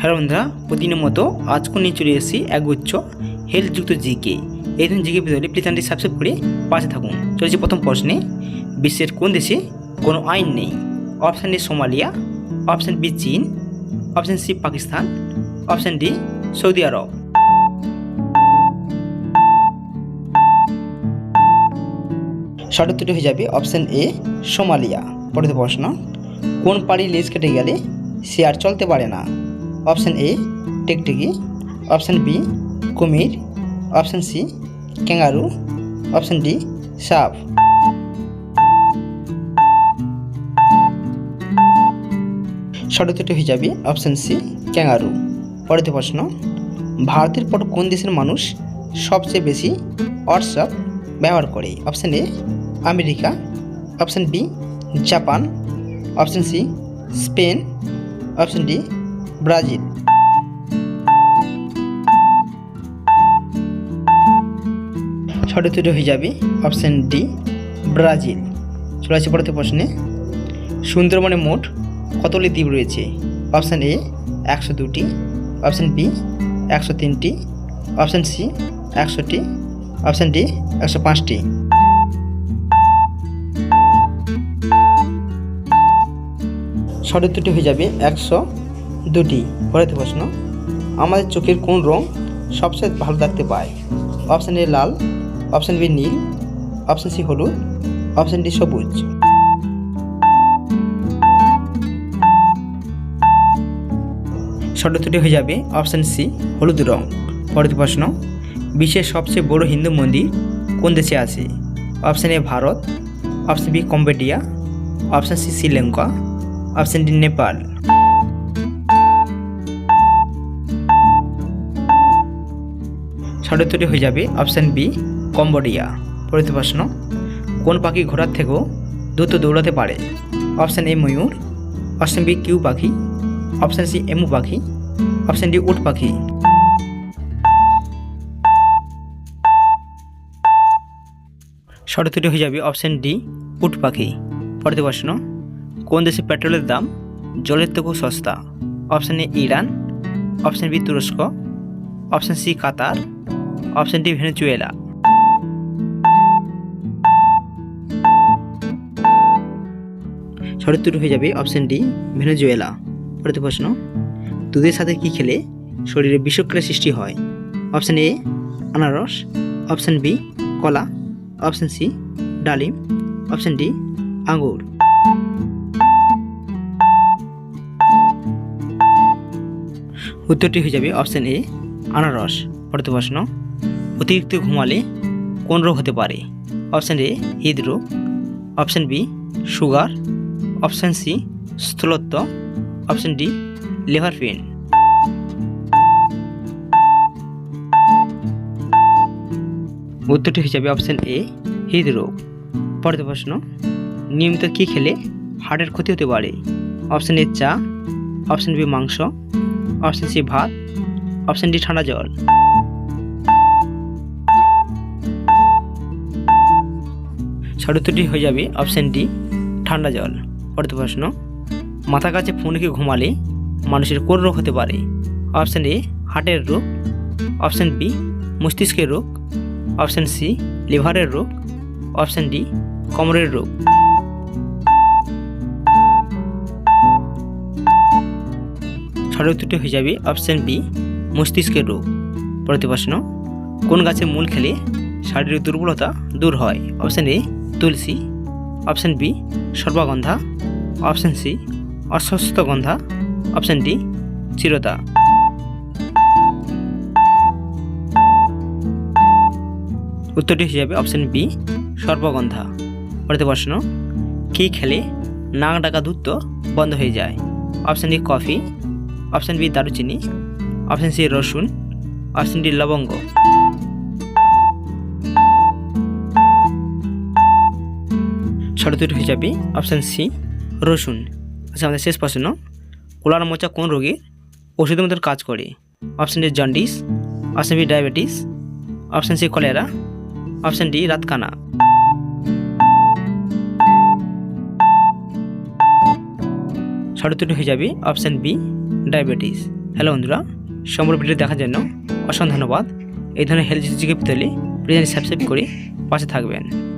Hello বন্ধুরা, প্রতিদিনের মতো আজকে নিয়ে চলে এসেছি একগুচ্ছ হেলথযুক্ত জিকে। এই দিন জিকে ভিডিওটি প্লিজ চ্যানেলটি সাবস্ক্রাইব করে পাশে থাকুন। চলেছি প্রথম প্রশ্নে, বিশ্বের কোন দেশে কোনো আইন নেই? Option A Somalia, option B চীন, option C Pakistan, option D সৌদি আরব। সঠিক উত্তরটি হয়ে যাবে অপশান এ সোমালিয়া। পরের প্রশ্ন, কোন পাড়ি লেজ কেটে গেলে সে আর চলতে পারে না? অপশান এ টিকটিকি, অপশান বি কুমির, option C kangaroo, option D সাপ। সঠিক উত্তরটি হয়ে যাবে অপশান সি ক্যাঙ্গারু। পরের প্রশ্ন, ভারতের পর কোন দেশের মানুষ সবচেয়ে বেশি হোয়াটসঅ্যাপ ব্যবহার করে? Option A America, option B Japan, option C Spain, option D Brazil. সঠিক উত্তরটি হয়ে যাবে অপশান ডি ব্রাজিল। চলে আসছে পরের প্রশ্নে, সুন্দরবনে মোট কতগুলি দ্বীপ রয়েছে? অপশান এ 102টি, অপশান বি 103টি, অপশান সি 100টি, অপশান ডি 105টি। সঠিক উত্তরটি হয়ে যাবে 102টি। পরের প্রশ্ন, আমাদের চোখের কোন রং সবচেয়ে ভালো দেখতে পায়? অপশান এ লাল, অপশান বি নীল, অপশান সি হলুদ, অপশান ডি সবুজ। সঠিক উত্তরটি হয়ে যাবে অপশান সি হলুদ রং। পরের প্রশ্ন, বিশ্বের সবচেয়ে বড় হিন্দু মন্দির কোন দেশে আছে? Option A Bharat, option B Cambodia, option C Sri Lanka, option D Nepal. সঠিক উত্তরটি হয়ে যাবে অপশান বি কম্বোডিয়া। পরের প্রশ্ন, কোন পাখি ঘোড়ার থেকেও দ্রুত দৌড়াতে পারে? অপশান এ ময়ূর, অপশান বি কিউ পাখি, অপশান সি এমু পাখি, অপশান ডি উট পাখি। সঠিক উত্তরটি হয়ে যাবে অপশান ডি উট পাখি। পরের প্রশ্ন, কোন দেশে পেট্রোলের দাম জলের থেকেও সস্তা? Option A Iran, option B তুরস্ক, option C Qatar, option D Venezuela. সঠিক উত্তর হয়ে যাবে অপশান ডি ভেনেজুয়েলা। পরের প্রশ্ন, দুধের সাথে কি খেলে শরীরে বিষক্রিয়ার সৃষ্টি হয়? অপশান এ আনারস, অপশান বি কলা, অপশান সি ডালিম, অপশান ডি আঙ্গুর। উত্তরটি হয়ে যাবে অপশান এ আনারস। পরের প্রশ্ন, অতিরিক্ত ঘুমালে কোন রোগ হতে পারে? অপশান এ হৃদরোগ, option B sugar, option C স্থূলত্ব, অপশান ডি লিভার পেন। উত্তরটি হয়ে যাবে অপশান এ হৃদরোগ। পরের প্রশ্ন, নিয়মিত কী খেলে হার্টের ক্ষতি হতে পারে? অপশান এ চা, অপশান বি মাংস, অপশান সি ভাত, অপশান ডি ঠান্ডা জল। সঠিক উত্তরটি হয়ে যাবে অপশান ডি ঠান্ডা জল। পরের প্রশ্ন, মাথা কাছে ফোন রেখে ঘুমালে মানুষের কোন রোগ হতে পারে? অপশান এ হার্টের রোগ, অপশান বি মস্তিষ্কের রোগ, অপশান সি লিভারের রোগ, অপশান ডি কোমরের রোগ। সঠিক উত্তরটি হয়ে যাবে অপশান বি মস্তিষ্কের রোগ। পরের প্রশ্ন, কোন গাছের মূল খেলে শারীরিক দুর্বলতা দূর হয়? অপশান এ তুলসী, অপশান বি সর্বগন্ধা, অপশান সি অশ্বত্থগন্ধা, অপশান ডি চিরতা। উত্তরটি হয়ে যাবে অপশান বি সর্বগন্ধা। পরের প্রশ্ন, কী খেলে নাক ডাকা দ্রুত বন্ধ হয়ে যায়? Option A coffee, option B দারুচিনি, অপশান সি রসুন, অপশান ডি লবঙ্গ। সঠিক উত্তর হয়ে যাবে অপশান সি রসুন। আচ্ছা, আমাদের শেষ প্রশ্ন, কোলার মোচা কোন রোগের ওষুধের মতন কাজ করে? Option A jaundice, option B diabetes, option C cholera, option D রাতকানা। সঠিক উত্তরটি হয়ে যাবে অপশান বি ডায়াবেটিস। হ্যালো বন্ধুরা, সম্পূর্ণ ভিডিও দেখার জন্য অসংখ্য ধন্যবাদ। এই ধরনের হেলথ জিকে পেতে প্লিজ সাবস্ক্রাইব করে পাশে থাকবেন।